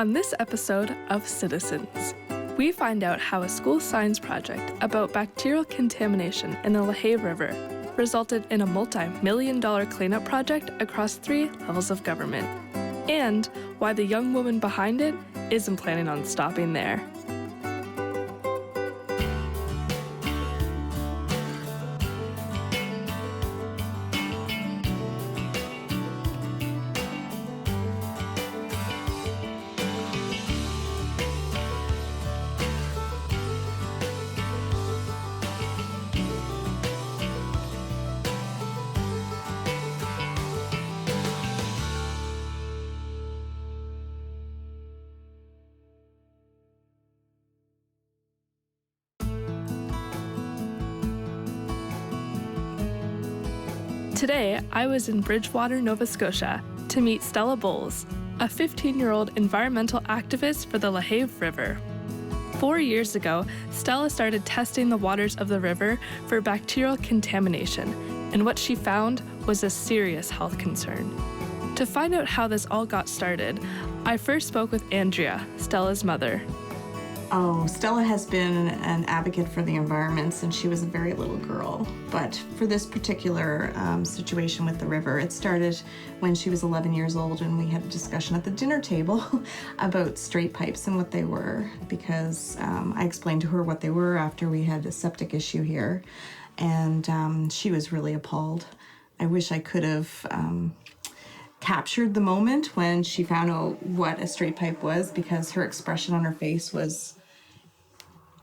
On this episode of Citizens, we find out how a school science project about bacterial contamination in the LaHave River resulted in a multi-million-dollar cleanup project across 3 levels of government, and why the young woman behind it isn't planning on stopping there. Today, I was in Bridgewater, Nova Scotia, to meet Stella Bowles, a 15-year-old environmental activist for the LaHave River. 4 years ago, Stella started testing the waters of the river for bacterial contamination, and what she found was a serious health concern. To find out how this all got started, I first spoke with Andrea, Stella's mother. Oh, Stella has been an advocate for the environment since she was a very little girl. But for this particular situation with the river, it started when she was 11 years old, and we had a discussion at the dinner table about straight pipes and what they were, because I explained to her what they were after we had a septic issue here, and she was really appalled. I wish I could have captured the moment when she found out what a straight pipe was, because her expression on her face was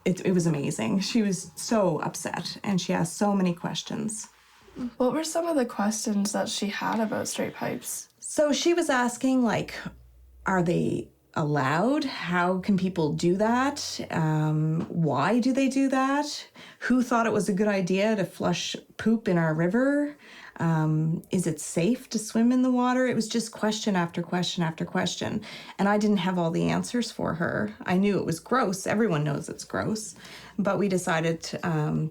it was amazing. She was so upset, and she asked so many questions. What were some of the questions that she had about straight pipes? So she was asking, like, are they allowed? How can people do that? Why do they do that? Who thought it was a good idea to flush poop in our river? Is it safe to swim in the water? It was just question after question after question. And I didn't have all the answers for her. I knew it was gross. Everyone knows it's gross. But we decided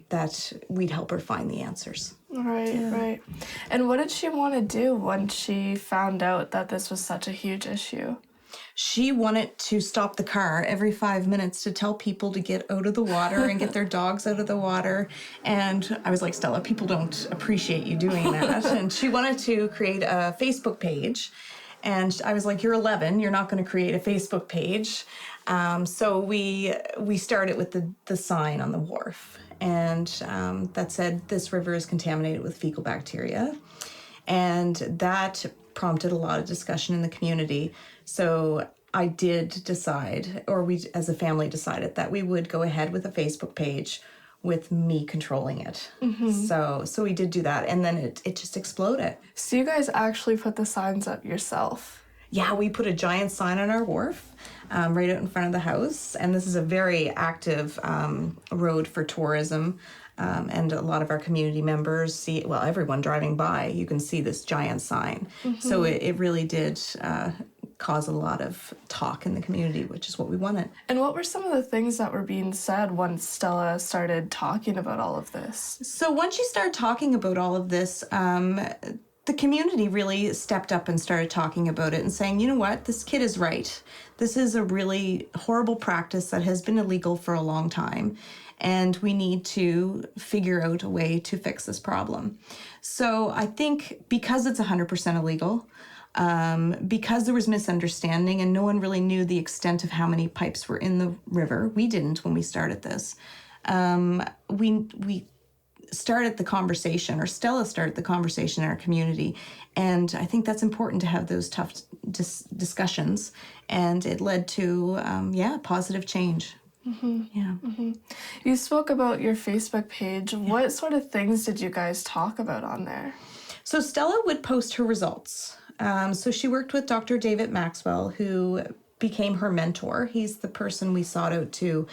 that we'd help her find the answers. Right. And what did she want to do once she found out that this was such a huge issue? She wanted to stop the car every 5 minutes to tell people to get out of the water and get their dogs out of the water. And I was like, Stella, people don't appreciate you doing that. And she wanted to create a Facebook page. And I was like, you're 11, you're not going to create a Facebook page. So we started with the sign on the wharf. And that said, this river is contaminated with fecal bacteria. And that prompted a lot of discussion in the community. So I did decide, or we as a family decided, that we would go ahead with a Facebook page with me controlling it. Mm-hmm. So we did do that, and then it just exploded. So you guys actually put the signs up yourself? Yeah, we put a giant sign on our wharf right out in front of the house, and this is a very active road for tourism. And a lot of our community members see, well, everyone driving by, you can see this giant sign. Mm-hmm. So it really did cause a lot of talk in the community, which is what we wanted. And what were some of the things that were being said once Stella started talking about all of this? So once you start talking about all of this, the community really stepped up and started talking about it and saying, you know what, this kid is right. This is a really horrible practice that has been illegal for a long time. And we need to figure out a way to fix this problem. So I think because it's 100% illegal, because there was misunderstanding and no one really knew the extent of how many pipes were in the river, we didn't when we started this, we started the conversation, or Stella started the conversation in our community. And I think that's important to have those tough discussions. And it led to, positive change. Mm-hmm. Yeah. Mm-hmm. You spoke about your Facebook page. Yeah. What sort of things did you guys talk about on there? So Stella would post her results. So she worked with Dr. David Maxwell, who became her mentor. He's the person we sought out to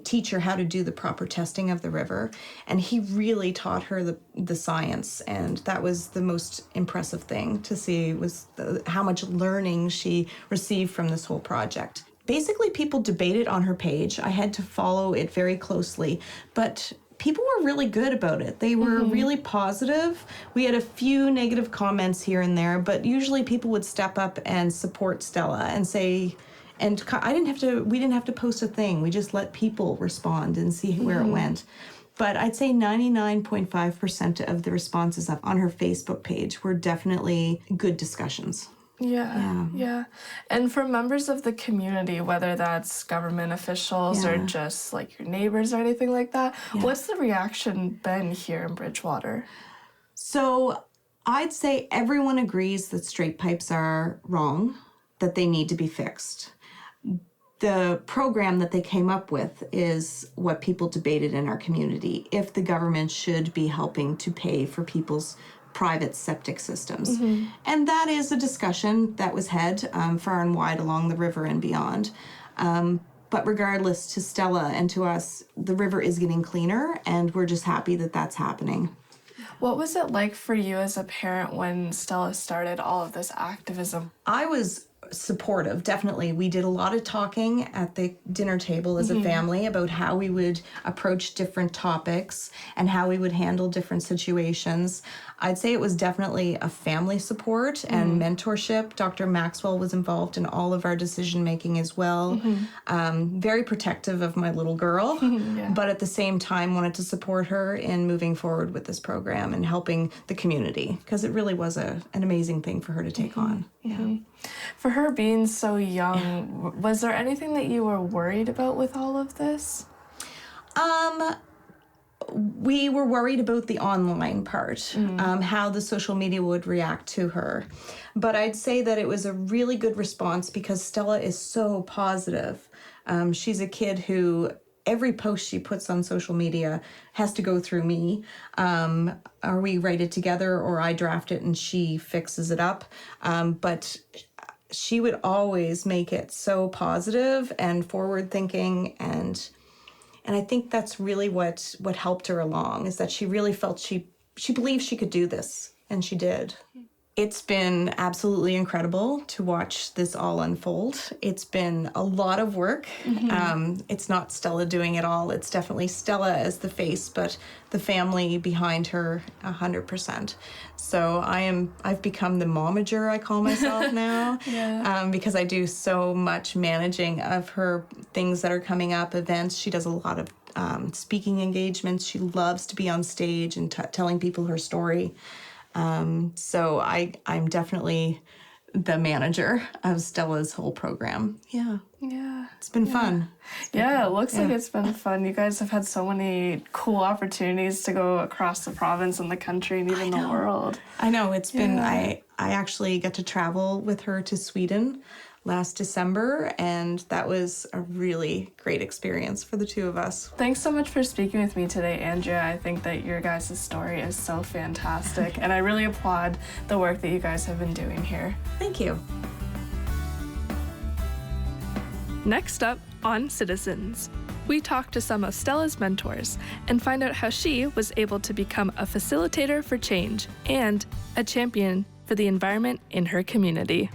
teach her how to do the proper testing of the river. And he really taught her the science. And that was the most impressive thing to see, was how much learning she received from this whole project. Basically, people debated on her page. I had to follow it very closely, but people were really good about it. They were really positive. We had a few negative comments here and there, but usually people would step up and support Stella and say, And we didn't have to post a thing. We just let people respond and see where it went. But I'd say 99.5% of the responses up on her Facebook page were definitely good discussions. Yeah. And for members of the community, whether that's government officials or just like your neighbors or anything like that, what's the reaction been here in Bridgewater? So I'd say everyone agrees that straight pipes are wrong, that they need to be fixed. The program that they came up with is what people debated in our community, if the government should be helping to pay for people's private septic systems. And that is a discussion that was had far and wide along the river and beyond. But regardless, to Stella and to us, the river is getting cleaner, and we're just happy that that's happening. What was it like for you as a parent when Stella started all of this activism? I was supportive, definitely. We did a lot of talking at the dinner table as a family about how we would approach different topics and how we would handle different situations. I'd say it was definitely a family support and mentorship. Dr. Maxwell was involved in all of our decision making as well. Very protective of my little girl, but at the same time wanted to support her in moving forward with this program and helping the community, because it really was an amazing thing for her to take on. For her being so young, was there anything that you were worried about with all of this? We were worried about the online part, how the social media would react to her. But I'd say that it was a really good response because Stella is so positive. She's a kid who every post she puts on social media has to go through me. Or we write it together, or I draft it and she fixes it up. But she would always make it so positive and forward thinking, and I think that's really what helped her along, is that she really felt she believed she could do this, and she did. It's been absolutely incredible to watch this all unfold. It's been a lot of work. It's not Stella doing it all. It's definitely Stella as the face, but the family behind her 100%. So I've become the momager, I call myself now, because I do so much managing of her things that are coming up, events. She does a lot of speaking engagements. She loves to be on stage and telling people her story. So I'm definitely the manager of Stella's whole program. Yeah. It's been fun. Yeah, it looks like it's been fun. You guys have had so many cool opportunities to go across the province and the country and even the world. I know, it's been, I actually got to travel with her to Sweden last December, and that was a really great experience for the two of us. Thanks so much for speaking with me today, Andrea. I think that your guys' story is so fantastic, and I really applaud the work that you guys have been doing here. Thank you. Next up on Citizens, we talk to some of Stella's mentors and find out how she was able to become a facilitator for change and a champion for the environment in her community.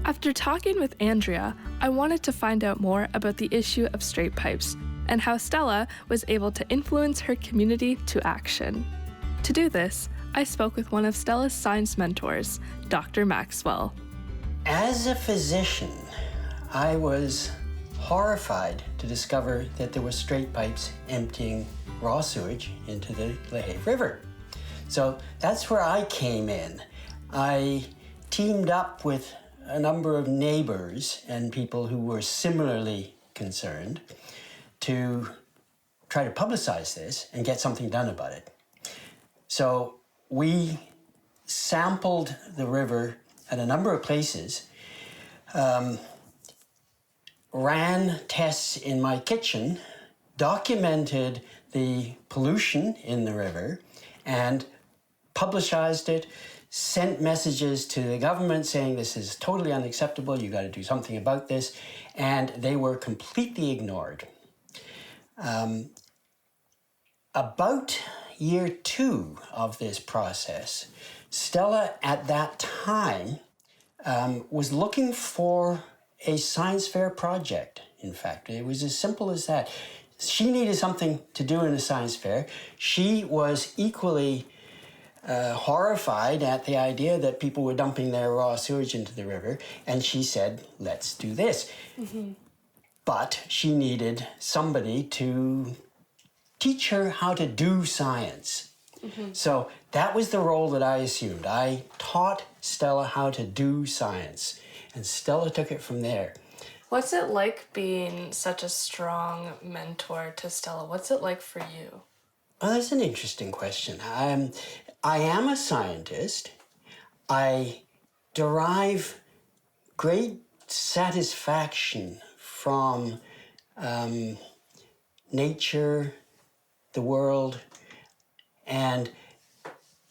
After talking with Andrea, I wanted to find out more about the issue of straight pipes and how Stella was able to influence her community to action. To do this, I spoke with one of Stella's science mentors, Dr. Maxwell. As a physician, I was horrified to discover that there were straight pipes emptying raw sewage into the LaHave River. So that's where I came in. I teamed up with a number of neighbors and people who were similarly concerned to try to publicize this and get something done about it. So we sampled the river at a number of places, ran tests in my kitchen, documented the pollution in the river, and publicized it, sent messages to the government saying this is totally unacceptable, you got to do something about this, and they were completely ignored. About year 2 of this process, Stella at that time was looking for a science fair project, in fact. It was as simple as that. She needed something to do in a science fair. She was equally horrified at the idea that people were dumping their raw sewage into the river, and she said, let's do this. But she needed somebody to teach her how to do science. So that was the role that I assumed. I taught Stella how to do science, and Stella took it from there. What's it like being such a strong mentor to Stella? What's it like for you? Well, that's an interesting question. I am a scientist. I derive great satisfaction from nature, the world, and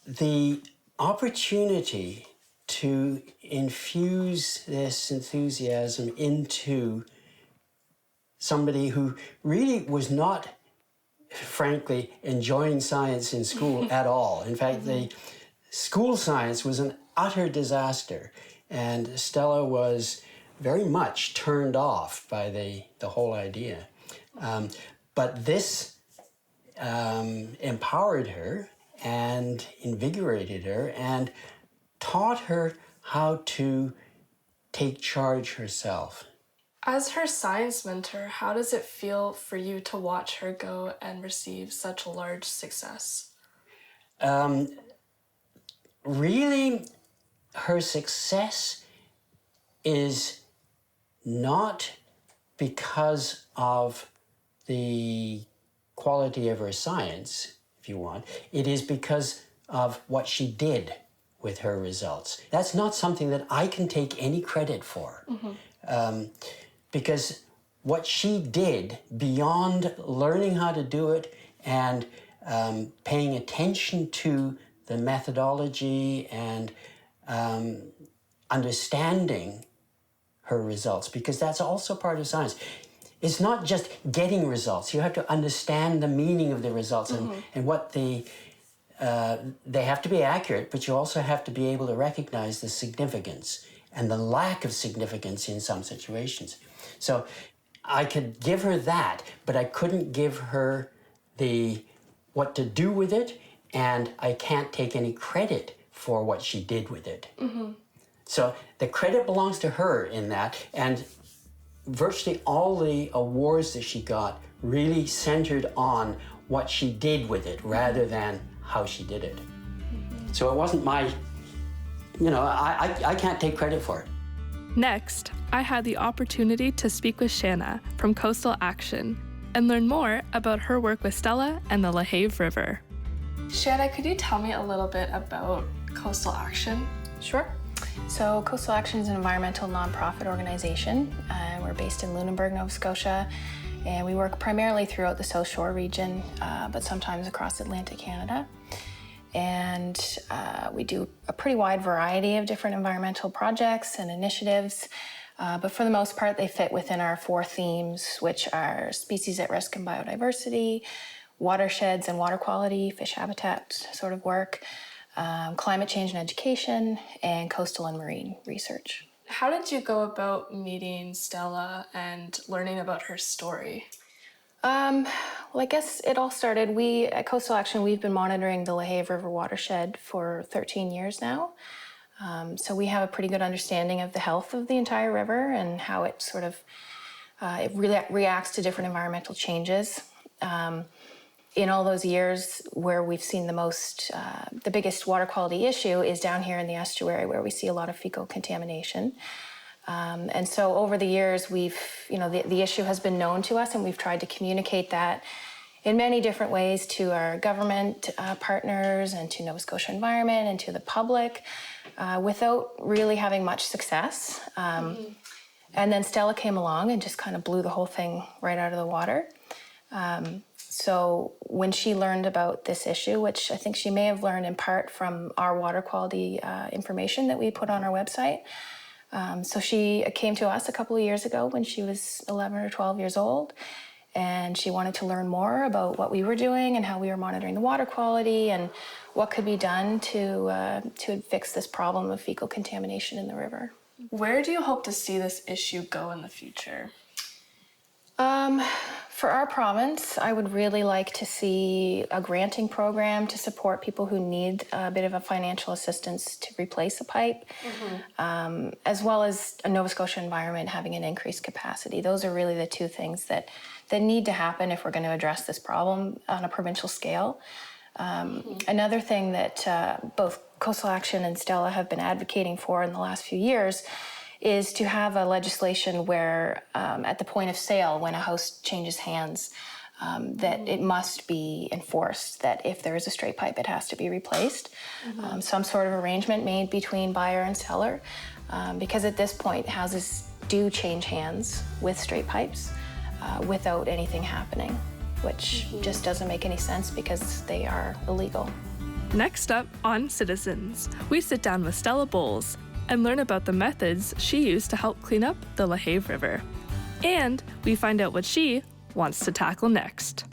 the opportunity to infuse this enthusiasm into somebody who really was not, frankly, enjoying science in school at all. In fact, the school science was an utter disaster, and Stella was very much turned off by the whole idea. But this empowered her and invigorated her and taught her how to take charge herself. As her science mentor, how does it feel for you to watch her go and receive such a large success? Really, her success is not because of the quality of her science, if you want. It is because of what she did with her results. That's not something that I can take any credit for. Because what she did beyond learning how to do it and paying attention to the methodology and understanding her results, because that's also part of science. It's not just getting results. You have to understand the meaning of the results and what they have to be accurate, but you also have to be able to recognize the significance and the lack of significance in some situations. So I could give her that, but I couldn't give her what to do with it, and I can't take any credit for what she did with it. So the credit belongs to her in that, and virtually all the awards that she got really centered on what she did with it rather than how she did it. So it wasn't I can't take credit for it. Next, I had the opportunity to speak with Shanna from Coastal Action and learn more about her work with Stella and the LaHave River. Shanna, could you tell me a little bit about Coastal Action? Sure. So Coastal Action is an environmental nonprofit organization. We're based in Lunenburg, Nova Scotia, and we work primarily throughout the South Shore region, but sometimes across Atlantic Canada. And we do a pretty wide variety of different environmental projects and initiatives, but for the most part, they fit within our 4 themes, which are species at risk and biodiversity, watersheds and water quality, fish habitat sort of work, climate change and education, and coastal and marine research. How did you go about meeting Stella and learning about her story? Well, I guess it all started, at Coastal Action, we've been monitoring the LaHave River watershed for 13 years now. So we have a pretty good understanding of the health of the entire river and how it sort of it reacts to different environmental changes. In all those years where we've seen the biggest water quality issue is down here in the estuary, where we see a lot of fecal contamination. And so over the years, the issue has been known to us, and we've tried to communicate that in many different ways to our government partners and to Nova Scotia Environment and to the public without really having much success. And then Stella came along and just kind of blew the whole thing right out of the water. So when she learned about this issue, which I think she may have learned in part from our water quality information that we put on our website, so she came to us a couple of years ago when she was 11 or 12 years old, and she wanted to learn more about what we were doing and how we were monitoring the water quality and what could be done to fix this problem of fecal contamination in the river. Where do you hope to see this issue go in the future? For our province, I would really like to see a granting program to support people who need a bit of a financial assistance to replace a pipe, as well as a Nova Scotia environment having an increased capacity. Those are really the two things that need to happen if we're going to address this problem on a provincial scale. Another thing that both Coastal Action and Stella have been advocating for in the last few years is to have a legislation where at the point of sale, when a house changes hands, that it must be enforced that if there is a straight pipe, it has to be replaced. Some sort of arrangement made between buyer and seller, because at this point, houses do change hands with straight pipes without anything happening, which just doesn't make any sense because they are illegal. Next up on Citizens, we sit down with Stella Bowles and learn about the methods she used to help clean up the LaHave River. And we find out what she wants to tackle next.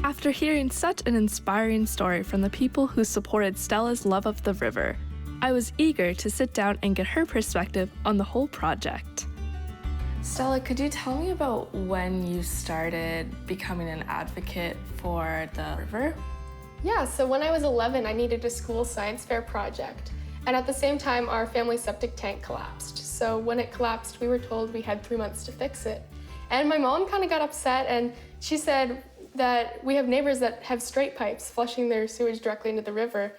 After hearing such an inspiring story from the people who supported Stella's love of the river, I was eager to sit down and get her perspective on the whole project. Stella, could you tell me about when you started becoming an advocate for the river? Yeah, so when I was 11, I needed a school science fair project. And at the same time, our family septic tank collapsed. So when it collapsed, we were told we had 3 months to fix it. And my mom kind of got upset, and she said that we have neighbors that have straight pipes flushing their sewage directly into the river,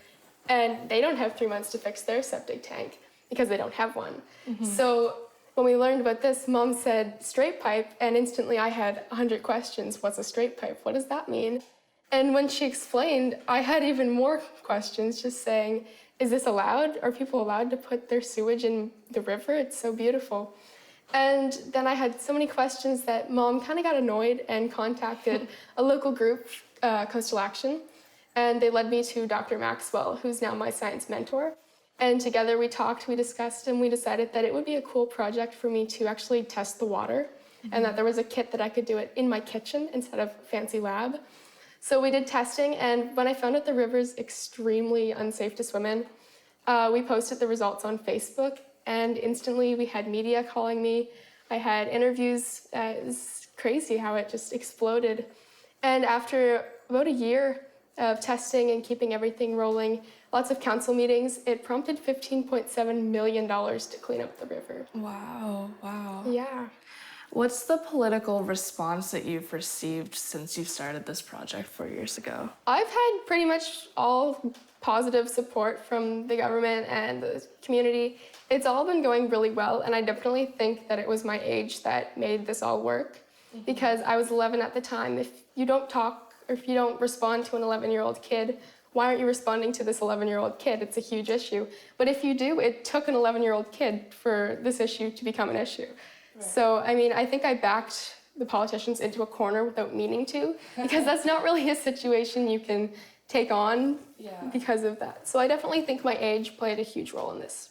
and they don't have 3 months to fix their septic tank because they don't have one. So when we learned about this, Mom said straight pipe, and instantly I had 100 questions. What's a straight pipe? What does that mean? And when she explained, I had even more questions, just saying, is this allowed? Are people allowed to put their sewage in the river? It's so beautiful. And then I had so many questions that Mom kind of got annoyed and contacted a local group, Coastal Action, and they led me to Dr. Maxwell, who's now my science mentor. And together we talked, we discussed, and we decided that it would be a cool project for me to actually test the water, and that there was a kit that I could do it in my kitchen instead of fancy lab. So we did testing, and when I found out the river's extremely unsafe to swim in, we posted the results on Facebook, and instantly we had media calling me. I had interviews. It was crazy how it just exploded. And after about a year of testing and keeping everything rolling, lots of council meetings, it prompted $15.7 million to clean up the river. Wow. Yeah. What's the political response that you've received since you started this project 4 years ago? I've had pretty much all positive support from the government and the community. It's all been going really well, and I definitely think that it was my age that made this all work, because I was 11 at the time. If you don't talk or if you don't respond to an 11-year-old kid, why aren't you responding to this 11-year-old kid? It's a huge issue. But if you do, it took an 11-year-old kid for this issue to become an issue. Right. So, I mean, I think I backed the politicians into a corner without meaning to, because that's not really a situation you can take on because of that. So I definitely think my age played a huge role in this.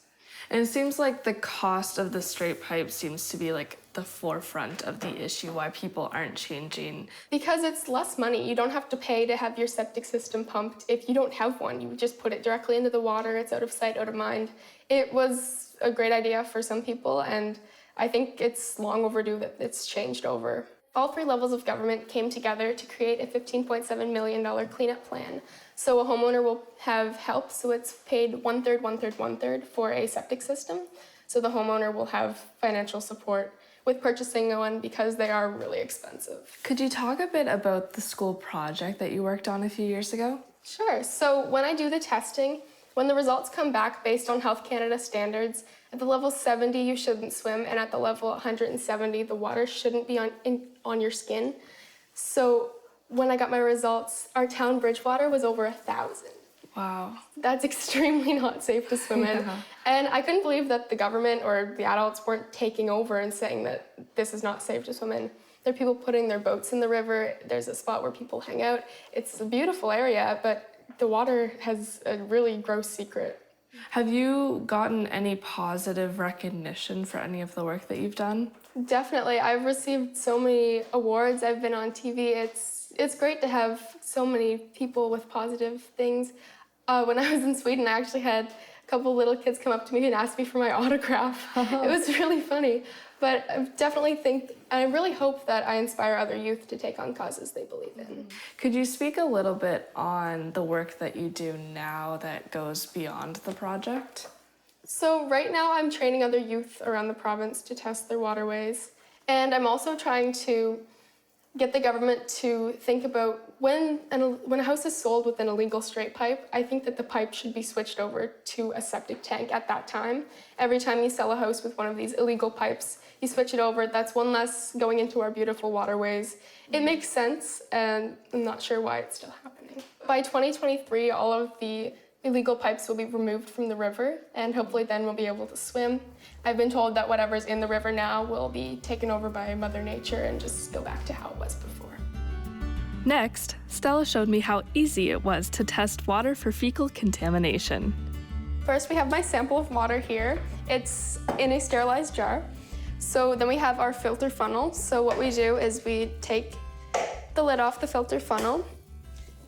And it seems like the cost of the straight pipe seems to be like the forefront of the issue, why people aren't changing. Because it's less money. You don't have to pay to have your septic system pumped if you don't have one. You just put it directly into the water. It's out of sight, out of mind. It was a great idea for some people, and I think it's long overdue that it's changed over. All 3 levels of government came together to create a $15.7 million cleanup plan. So a homeowner will have help, so it's paid 1/3, 1/3, 1/3 for a septic system. So the homeowner will have financial support with purchasing one because they are really expensive. Could you talk a bit about the school project that you worked on a few years ago? Sure. So when I do the testing, when the results come back based on Health Canada standards, at the level 70 you shouldn't swim, and at the level 170 the water shouldn't be on your skin. So when I got my results, our town Bridgewater was over 1,000. Wow. That's extremely not safe to swim in. And I couldn't believe that the government or the adults weren't taking over and saying that this is not safe to swim in. There are people putting their boats in the river. There's a spot where people hang out. It's a beautiful area, but the water has a really gross secret. Have you gotten any positive recognition for any of the work that you've done? Definitely. I've received so many awards. I've been on TV. It's great to have so many people with positive things. When I was in Sweden, I actually had a couple little kids come up to me and ask me for my autograph. It was really funny. But I definitely think, and I really hope that I inspire other youth to take on causes they believe in. Could you speak a little bit on the work that you do now that goes beyond the project? So right now I'm training other youth around the province to test their waterways. And I'm also trying to get the government to think about when a house is sold with an illegal straight pipe, I think that the pipe should be switched over to a septic tank at that time. Every time you sell a house with one of these illegal pipes, you switch it over. That's one less going into our beautiful waterways. It makes sense, and I'm not sure why it's still happening. By 2023, all of the illegal pipes will be removed from the river, and hopefully then we'll be able to swim. I've been told that whatever's in the river now will be taken over by Mother Nature and just go back to how it was before. Next, Stella showed me how easy it was to test water for fecal contamination. First, we have my sample of water here. It's in a sterilized jar. So then we have our filter funnel. So what we do is we take the lid off the filter funnel.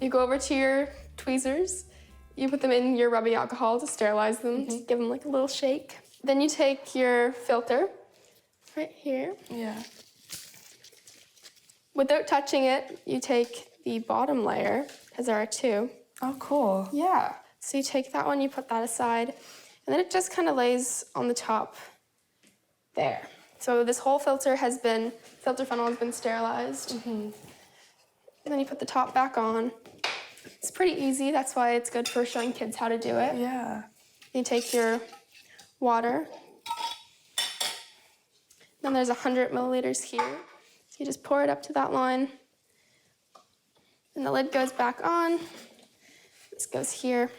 You go over to your tweezers. You put them in your rubbing alcohol to sterilize them, to give them like a little shake. Then you take your filter, right here. Yeah. Without touching it, you take the bottom layer, because there are two. Oh, cool. Yeah. So you take that one, you put that aside, and then it just kind of lays on the top there. So this whole filter funnel has been sterilized. And then you put the top back on. It's pretty easy, that's why it's good for showing kids how to do it. Yeah. You take your water. Then there's 100 milliliters here. So you just pour it up to that line. And the lid goes back on. This goes here.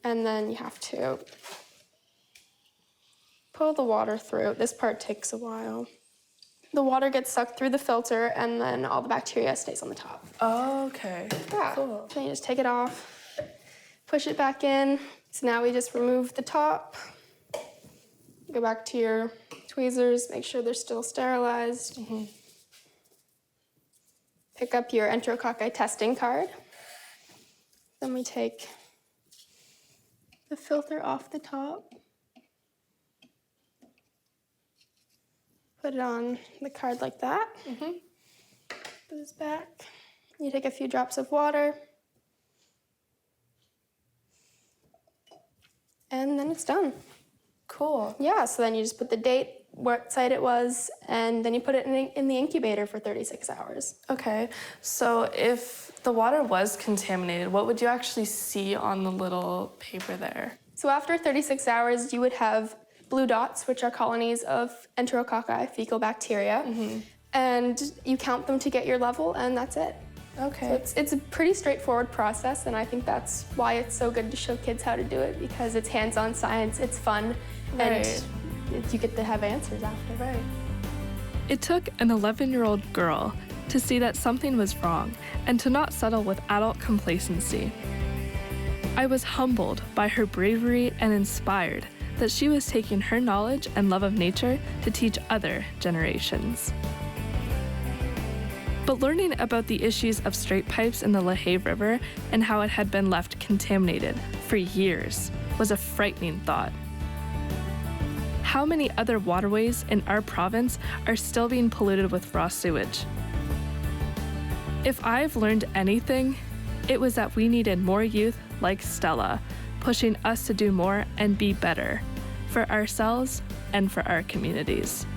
And then you have to pull the water through. This part takes a while. The water gets sucked through the filter, and then all the bacteria stays on the top. Oh, okay. Yeah. Cool. So you just take it off, push it back in. So now we just remove the top. Go back to your tweezers, make sure they're still sterilized. Pick up your enterococci testing card. Then we take the filter off the top. Put it on the card like that. Goes back. You take a few drops of water. And then it's done. Cool. Yeah, so then you just put the date, what site it was, and then you put it in the incubator for 36 hours. Okay, so if the water was contaminated, what would you actually see on the little paper there? So after 36 hours, you would have blue dots, which are colonies of enterococci, fecal bacteria, and you count them to get your level, and that's it. Okay. So it's a pretty straightforward process, and I think that's why it's so good to show kids how to do it, because it's hands-on science, it's fun, and you get to have answers after. Right. It took an 11-year-old girl to see that something was wrong and to not settle with adult complacency. I was humbled by her bravery and inspired that she was taking her knowledge and love of nature to teach other generations. But learning about the issues of straight pipes in the LaHave River and how it had been left contaminated for years was a frightening thought. How many other waterways in our province are still being polluted with raw sewage? If I've learned anything, it was that we needed more youth like Stella, pushing us to do more and be better for ourselves and for our communities.